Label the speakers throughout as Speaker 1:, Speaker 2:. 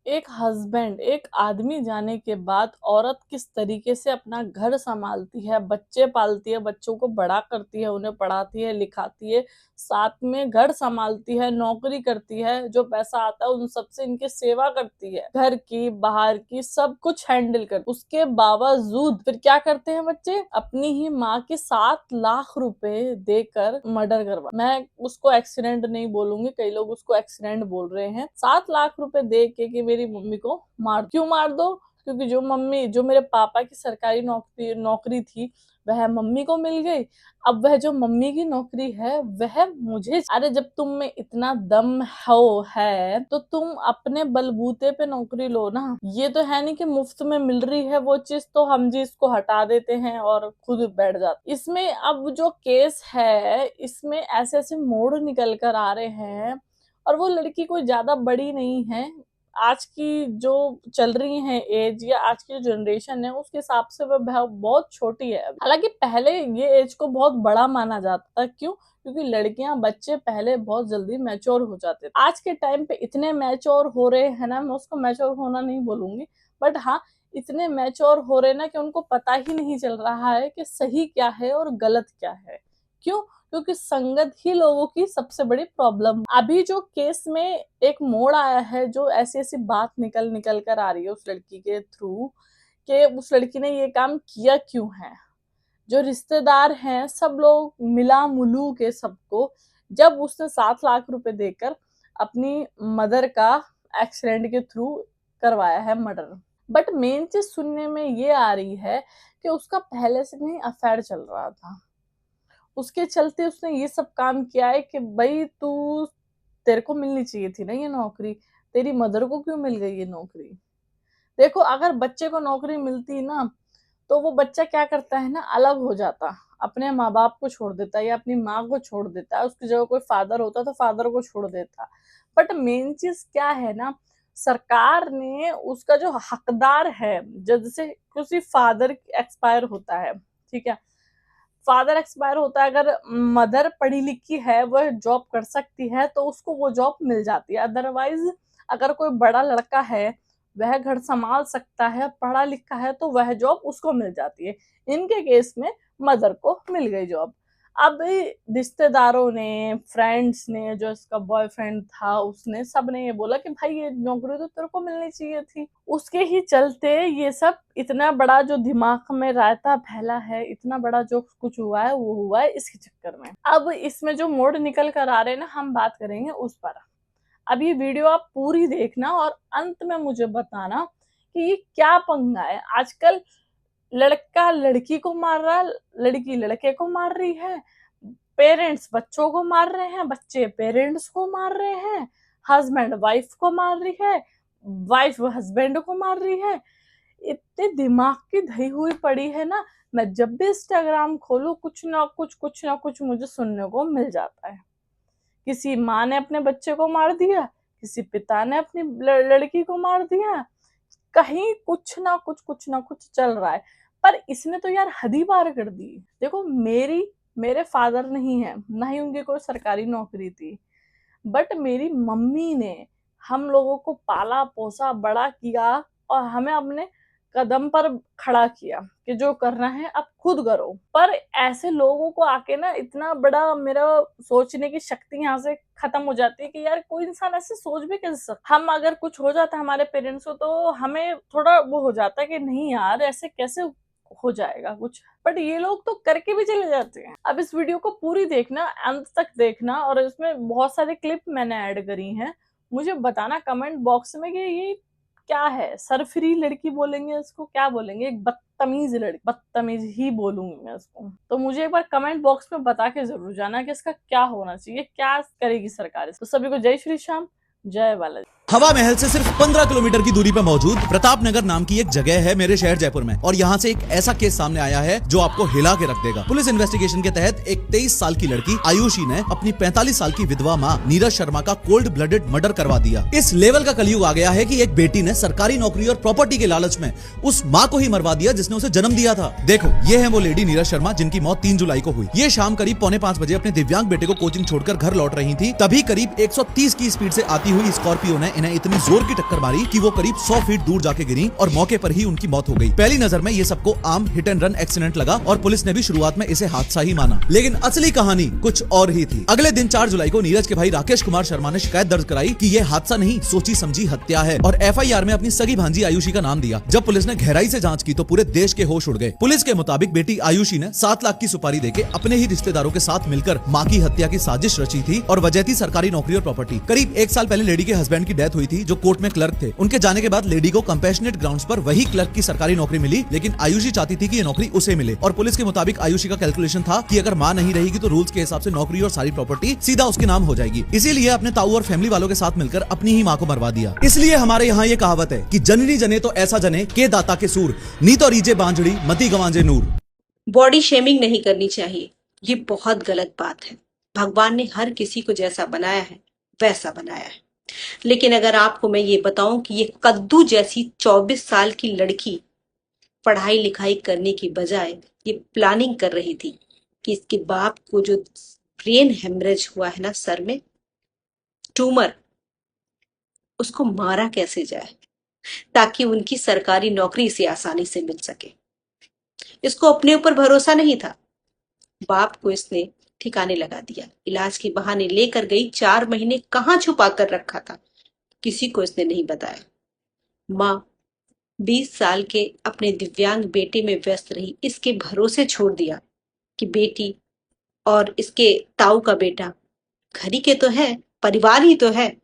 Speaker 1: एक हस्बैंड, एक आदमी जाने के बाद औरत किस तरीके से अपना घर संभालती है, बच्चे पालती है, बच्चों को बड़ा करती है, उन्हें पढ़ाती है, लिखाती है, साथ में घर संभालती है, नौकरी करती है, जो पैसा आता है उन सबसे इनकी सेवा करती है, घर की बाहर की सब कुछ हैंडल कर, उसके बावजूद फिर क्या करते हैं बच्चे? अपनी ही माँ के 7 लाख रुपए देकर मर्डर करवा। मैं उसको एक्सीडेंट नहीं बोलूंगी, कई लोग उसको एक्सीडेंट बोल रहे हैं। 7 लाख रुपए दे के मेरी मम्मी को मार। क्यों मार दो? क्योंकि जो मेरे पापा की सरकारी नौकरी थी वह मम्मी को मिल गई। अब वह जो मम्मी की नौकरी है वह मुझे। अरे जब तुम में इतना दम है तो तुम अपने बलबूते पे नौकरी लो ना। ये तो है नहीं कि मुफ्त में मिल रही है वो चीज तो हम जी इसको हटा देते हैं और खुद बैठ जाते। इसमें अब जो केस है इसमें ऐसे ऐसे मोड़ निकल कर आ रहे हैं और वो लड़की कोई ज्यादा बड़ी नहीं है। आज की जो चल रही है एज या आज की जो जनरेशन है उसके हिसाब से वह बहुत छोटी है। हालांकि पहले ये एज को बहुत बड़ा माना जाता था। क्यों? क्योंकि लड़कियां बच्चे पहले बहुत जल्दी मैच्योर हो जाते थे। आज के टाइम पे इतने मैच्योर हो रहे हैं ना, मैं उसको मैच्योर होना नहीं बोलूंगी, बट हाँ इतने मैच्योर हो रहे ना कि उनको पता ही नहीं चल रहा है कि सही क्या है और गलत क्या है। क्यों? क्योंकि संगत ही लोगों की सबसे बड़ी प्रॉब्लम। अभी जो केस में एक मोड़ आया है, जो ऐसी ऐसी बात निकल कर आ रही है उस लड़की के थ्रू कि उस लड़की ने ये काम किया क्यों है। जो रिश्तेदार हैं सब लोग मिला मुलू के सबको, जब उसने 7 लाख रुपए देकर अपनी मदर का एक्सीडेंट के थ्रू करवाया है मर्डर। बट मेन चीज सुनने में ये आ रही है कि उसका पहले से नहीं अफेयर चल रहा था, उसके चलते उसने ये सब काम किया है कि भाई तेरे को मिलनी चाहिए थी ना ये नौकरी, तेरी मदर को क्यों मिल गई ये नौकरी। देखो अगर बच्चे को नौकरी मिलती ना तो वो बच्चा क्या करता है ना, अलग हो जाता, अपने माँ बाप को छोड़ देता है या अपनी माँ को छोड़ देता है, उसकी जगह कोई फादर होता तो फादर को छोड़ देता। बट मेन चीज क्या है ना, सरकार ने उसका जो हकदार है, जैसे किसी फादर एक्सपायर होता है, ठीक है, फादर एक्सपायर होता है, अगर मदर पढ़ी लिखी है वह जॉब कर सकती है तो उसको वो जॉब मिल जाती है। अदरवाइज अगर कोई बड़ा लड़का है वह घर संभाल सकता है, पढ़ा लिखा है, तो वह जॉब उसको मिल जाती है। इनके केस में मदर को मिल गई जॉब। अब रिश्तेदारों ने, फ्रेंड्स ने, जो इसका बॉयफ्रेंड था उसने, सबने ये बोला कि भाई ये नौकरी तो तेरे को मिलनी चाहिए थी। उसके ही चलते ये सब इतना बड़ा जो दिमाग में रायता फैला है, इतना बड़ा जो कुछ हुआ है वो हुआ है इसके चक्कर में। अब इसमें जो मोड़ निकल कर आ रहे हैं ना, हम बात करेंगे उस पर। अब ये वीडियो आप पूरी देखना और अंत में मुझे बताना कि ये क्या पंगा है। आजकल लड़का लड़की को मार रहा है, लड़की लड़के को मार रही है, पेरेंट्स बच्चों को मार रहे हैं, बच्चे पेरेंट्स को मार रहे हैं, हस्बैंड वाइफ को मार रही है, वाइफ हस्बैंड को मार रही है। इतने दिमाग की धई हुई पड़ी है ना, मैं जब भी इंस्टाग्राम खोलू कुछ ना कुछ मुझे सुनने को मिल जाता है। किसी माँ ने अपने बच्चे को मार दिया, किसी पिता ने अपनी लड़की को मार दिया, कहीं कुछ ना कुछ चल रहा है। पर इसने तो यार हद ही पार कर दी। देखो मेरे फादर नहीं है, ना ही उनकी कोई सरकारी नौकरी थी, बट मेरी मम्मी ने हम लोगों को पाला पोसा बड़ा किया और हमें अपने कदम पर खड़ा किया कि जो करना है अब खुद करो। पर ऐसे लोगों को आके ना इतना बड़ा मेरा सोचने की शक्ति यहाँ से खत्म हो जाती है कि यार कोई इंसान ऐसे सोच भी कैसे सकता। हम अगर कुछ हो जाता है हमारे पेरेंट्स को तो हमें थोड़ा वो हो जाता है कि नहीं यार ऐसे कैसे हो जाएगा कुछ, बट ये लोग तो करके भी चले जाते हैं। अब इस वीडियो को पूरी देखना, अंत तक देखना, और इसमें बहुत सारे क्लिप मैंने ऐड करी हैं। मुझे बताना कमेंट बॉक्स में कि ये क्या है, सरफरी लड़की बोलेंगे इसको, क्या बोलेंगे, एक बदतमीज लड़की, बदतमीज ही बोलूंगी मैं इसको। तो मुझे एक बार कमेंट बॉक्स में बता के जरूर जाना कि इसका क्या होना चाहिए, क्या करेगी सरकार। तो सभी को जय श्री श्याम, जय बालाजी।
Speaker 2: हवा महल से सिर्फ 15 किलोमीटर की दूरी पर मौजूद प्रताप नगर नाम की एक जगह है मेरे शहर जयपुर में, और यहाँ से एक ऐसा केस सामने आया है जो आपको हिला के रख देगा। पुलिस इन्वेस्टिगेशन के तहत एक 23 साल की लड़की आयुषी ने अपनी 45 साल की विधवा माँ नीरज शर्मा का कोल्ड ब्लडेड मर्डर करवा दिया। इस लेवल का कलयुग आ गया है कि एक बेटी ने सरकारी नौकरी और प्रॉपर्टी के लालच में उस माँ को ही मरवा दिया जिसने उसे जन्म दिया था। देखो ये है वो लेडी नीरज शर्मा जिनकी मौत 3 जुलाई को हुई। ये शाम करीब 4:45 बजे अपने दिव्यांग बेटे को कोचिंग छोड़कर घर लौट रही थी, तभी करीब 130 की स्पीड से आती हुई स्कॉर्पियो ने इन्हें इतनी जोर की टक्कर मारी कि वो करीब 100 फीट दूर जाके गिरी और मौके पर ही उनकी मौत हो गई। पहली नजर में ये सबको आम हिट एंड रन एक्सीडेंट लगा और पुलिस ने भी शुरुआत में इसे हादसा ही माना, लेकिन असली कहानी कुछ और ही थी। अगले दिन 4 जुलाई को नीरज के भाई राकेश कुमार शर्मा ने शिकायत दर्ज कराई कि ये हादसा नहीं, सोची समझी हत्या है और FIR में अपनी सगी भांजी आयुषी का नाम दिया। जब पुलिस ने गहराई से जांच की तो पूरे देश के होश उड़ गए। पुलिस के मुताबिक बेटी आयुषी ने 7 लाख की सुपारी देके अपने ही रिश्तेदारों के साथ मिलकर मां की हत्या की साजिश रची थी और वजह थी सरकारी नौकरी और प्रॉपर्टी। करीब 1 साल पहले लेडी के हस्बैंड की डेथ हुई थी जो कोर्ट में क्लर्क थे। उनके जाने के बाद लेडी को कंपैशनेट ग्राउंड्स पर वही क्लर्क की सरकारी नौकरी मिली, लेकिन आयुषी चाहती थी कि ये नौकरी उसे मिले और पुलिस के मुताबिक आयुषी का कैलकुलेशन था कि अगर मां नहीं रहेगी तो रूल्स के हिसाब से नौकरी और सारी प्रॉपर्टी सीधा उसके नाम हो जाएगी। इसीलिए अपने ताऊ और फैमिली वालों के साथ मिलकर अपनी ही मां को मरवा दिया। इसलिए हमारे यहाँ ये कहावत है कि जननी जने तो ऐसा जने के दाता के सूर, नी तो रीजे बांझड़ी मती गवांजे नूर।
Speaker 3: बॉडी शेमिंग नहीं करनी चाहिए, ये बहुत गलत बात है। भगवान ने हर किसी को जैसा बनाया है वैसा बनाया है। लेकिन अगर आपको मैं ये बताऊं कि ये कद्दू जैसी 24 साल की लड़की पढ़ाई लिखाई करने की बजाय ये प्लानिंग कर रही थी कि इसके बाप को जो ब्रेन हेमरेज हुआ है ना, सर में ट्यूमर, उसको मारा कैसे जाए ताकि उनकी सरकारी नौकरी इसे आसानी से मिल सके। इसको अपने ऊपर भरोसा नहीं था, बाप को इसने ठिकाने लगा दिया। इलाज के बहाने लेकर गई, 4 महीने कहाँ छुपा कर रखा था किसी को इसने नहीं बताया। माँ 20 साल के अपने दिव्यांग बेटे में व्यस्त रही, इसके भरोसे छोड़ दिया कि बेटी और इसके ताऊ का बेटा घर ही के तो है, परिवार ही तो है।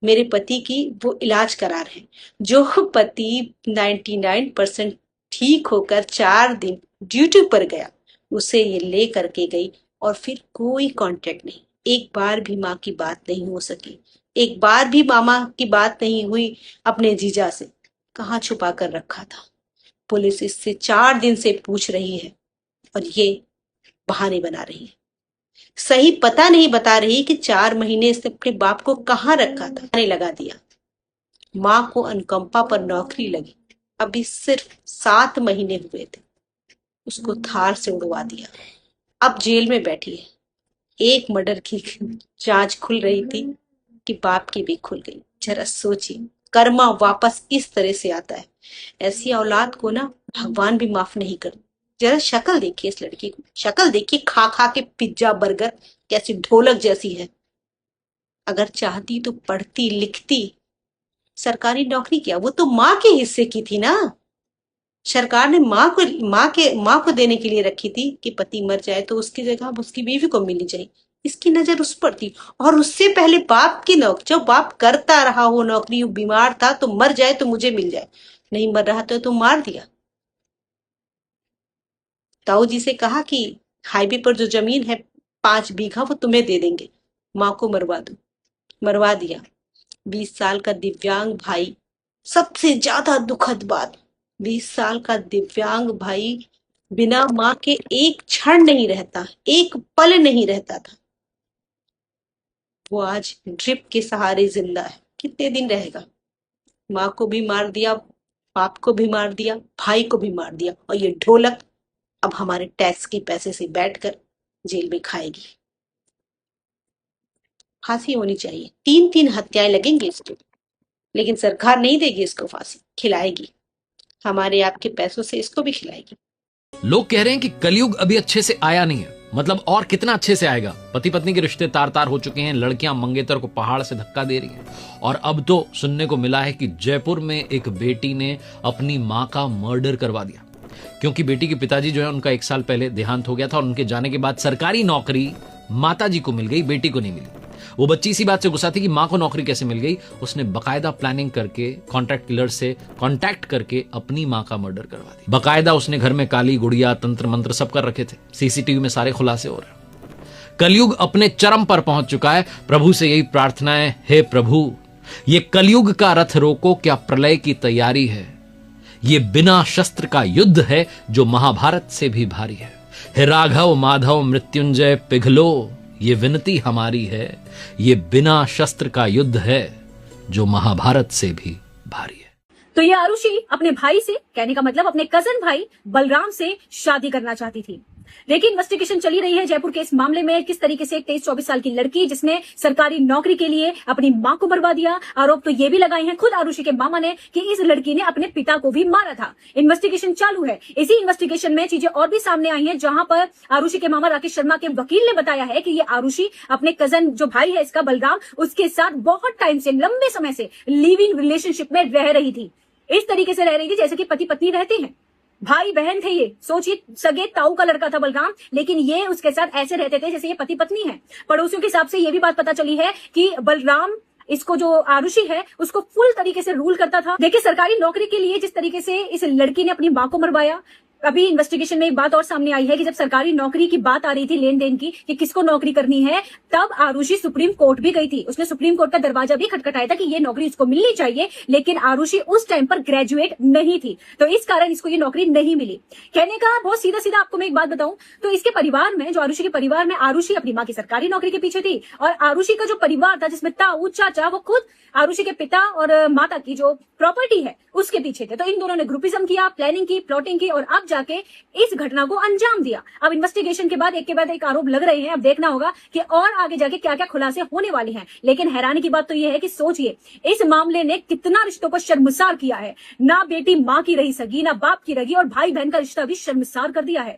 Speaker 3: मेरे पति की वो इलाज करा रहे हैं। जो पति 99% ठीक होकर 4 दिन ड्यूटी पर गया, उसे ये ले करके गई और फिर कोई कांटेक्ट नहीं। एक बार भी माँ की बात नहीं हो सकी, एक बार भी मामा की बात नहीं हुई अपने जीजा से। कहाँ छुपा कर रखा था। पुलिस इससे 4 दिन से पूछ रही है और ये बहाने बना रही है। सही पता नहीं बता रही कि 4 महीने इसने अपने बाप को कहाँ रखा था। बहाने लगा दिया। माँ को अनुकंपा पर नौकरी लगी, अभी सिर्फ 7 महीने हुए थे, उसको थार से उड़वा दिया। अब जेल में बैठी है। एक मर्डर की जांच खुल रही थी कि बाप की भी खुल गई। जरा सोचिए, कर्मा वापस इस तरह से आता है। ऐसी औलाद को ना भगवान भी माफ नहीं कर। जरा शक्ल देखिए इस लड़की को, शक्ल देखिए, खा खा के पिज्जा बर्गर कैसी ढोलक जैसी है। अगर चाहती तो पढ़ती लिखती, सरकारी नौकरी क्या, वो तो माँ के हिस्से की थी ना। सरकार ने माँ को देने के लिए रखी थी कि पति मर जाए तो उसकी जगह उसकी बीवी को मिलनी चाहिए। इसकी नजर उस पर थी। और उससे पहले बाप की नौकरी, जो बाप करता रहा वो नौकरी, बीमार था तो मर जाए तो मुझे मिल जाए, नहीं मर रहा तो मार दिया। ताऊ जी से कहा कि हाईवे पर जो जमीन है 5 बीघा वो तुम्हें दे देंगे, माँ को मरवा दो। मरवा दिया। 20 साल का दिव्यांग भाई, सबसे ज्यादा दुखद बात, 20 साल का दिव्यांग भाई बिना माँ के एक क्षण नहीं रहता, एक पल नहीं रहता था। वो आज ड्रिप के सहारे जिंदा है। कितने दिन रहेगा। माँ को भी मार दिया, बाप को भी मार दिया, भाई को भी मार दिया, और ये ढोलक अब हमारे टैक्स के पैसे से बैठकर जेल में खाएगी। फांसी होनी चाहिए। 3 हत्याएं लगेंगी इसको, लेकिन सरकार नहीं देगी इसको फांसी, खिलाएगी। हमारे आपके पैसों से इसको भी खिलाएगी।
Speaker 4: लोग कह रहे हैं कि कलयुग अभी अच्छे से आया नहीं है, मतलब और कितना अच्छे से आएगा। पति पत्नी के रिश्ते तार तार हो चुके हैं, लड़कियां मंगेतर को पहाड़ से धक्का दे रही हैं, और अब तो सुनने को मिला है कि जयपुर में एक बेटी ने अपनी मां का मर्डर करवा दिया, क्योंकि बेटी के पिताजी जो है उनका 1 साल पहले देहांत हो गया था और उनके जाने के बाद सरकारी नौकरी माताजी को मिल गई, बेटी को नहीं मिली। वो बच्ची इसी बात से गुस्सा थी कि मां को नौकरी कैसे मिल गई। उसने बकायदा प्लानिंग करके कॉन्ट्रैक्ट किलर से कांटेक्ट करके अपनी मां का मर्डर करवा दिया। बकायदा उसने घर में काली गुड़िया, तंत्र मंत्र सब कर रखे थे। सीसीटीवी में सारे खुलासे हो रहे हैं। कलयुग अपने चरम पर पहुंच चुका है। प्रभु से यही प्रार्थना है, हे प्रभु, ये कलयुग का रथ रोको, क्या प्रलय की तैयारी है। ये बिना शस्त्र का युद्ध है जो महाभारत से भी भारी है। हे राघव माधव मृत्युंजय पिघलो, ये विनती हमारी है, ये बिना शस्त्र का युद्ध है जो महाभारत से भी भारी है।
Speaker 5: तो ये आरुषि अपने भाई से, कहने का मतलब अपने कजन भाई बलराम से शादी करना चाहती थी। देखिए, इन्वेस्टिगेशन चली रही है जयपुर के इस मामले में, किस तरीके से एक 23-24 साल की लड़की जिसने सरकारी नौकरी के लिए अपनी मां को मरवा दिया। आरोप तो ये भी लगाए हैं खुद आरुषि के मामा ने कि इस लड़की ने अपने पिता को भी मारा था। इन्वेस्टिगेशन चालू है। इसी इन्वेस्टिगेशन में चीजें और भी सामने आई हैं, जहां पर आरुषि के मामा राकेश शर्मा के वकील ने बताया है कि ये आरुषि अपने कजन जो भाई है इसका बलराम, उसके साथ बहुत टाइम से, लंबे समय से लिविंग रिलेशनशिप में रह रही थी। इस तरीके से रह रही थी जैसे कि पति पत्नी रहते हैं, भाई बहन थे। ये सोचिए, सगे ताऊ का लड़का था बलराम, लेकिन ये उसके साथ ऐसे रहते थे जैसे ये पति पत्नी है। पड़ोसियों के हिसाब से ये भी बात पता चली है कि बलराम इसको, जो आरुषि है, उसको फुल तरीके से रूल करता था। देखिए, सरकारी नौकरी के लिए जिस तरीके से इस लड़की ने अपनी मां को मरवाया। अभी इन्वेस्टिगेशन में एक बात और सामने आई है कि जब सरकारी नौकरी की बात आ रही थी, लेन देन की, कि किसको नौकरी करनी है, तब आरुषि सुप्रीम कोर्ट भी गई थी। उसने सुप्रीम कोर्ट का दरवाजा भी खटखटाया था कि ये नौकरी उसको मिलनी चाहिए, लेकिन आरुषि उस टाइम पर ग्रेजुएट नहीं थी, तो इस कारण इसको ये नौकरी नहीं मिली। कहने का बहुत सीधा सीधा आपको मैं एक बात बताऊं तो इसके परिवार में, जो आरुषि के परिवार में, आरुषि अपनी मां की सरकारी नौकरी के पीछे थी, और आरुषि का जो परिवार था जिसमें ताऊ चाचा, वो खुद आरुषि के पिता और माता की जो प्रॉपर्टी है उसके पीछे थे। तो इन दोनों ने ग्रुपिज्म किया, प्लानिंग की, प्लॉटिंग की, और अब जाके इस घटना को अंजाम दिया। अब इन्वेस्टिगेशन के बाद एक के बाद एक आरोप लग रहे हैं। अब देखना होगा कि और आगे जाके क्या क्या खुलासे होने वाले हैं। लेकिन हैरानी की बात तो यह है कि सोचिए, इस मामले ने कितना रिश्तों को शर्मसार किया है। ना बेटी मां की रही सगी, ना बाप की रही, और भाई बहन का रिश्ता भी शर्मसार कर दिया है।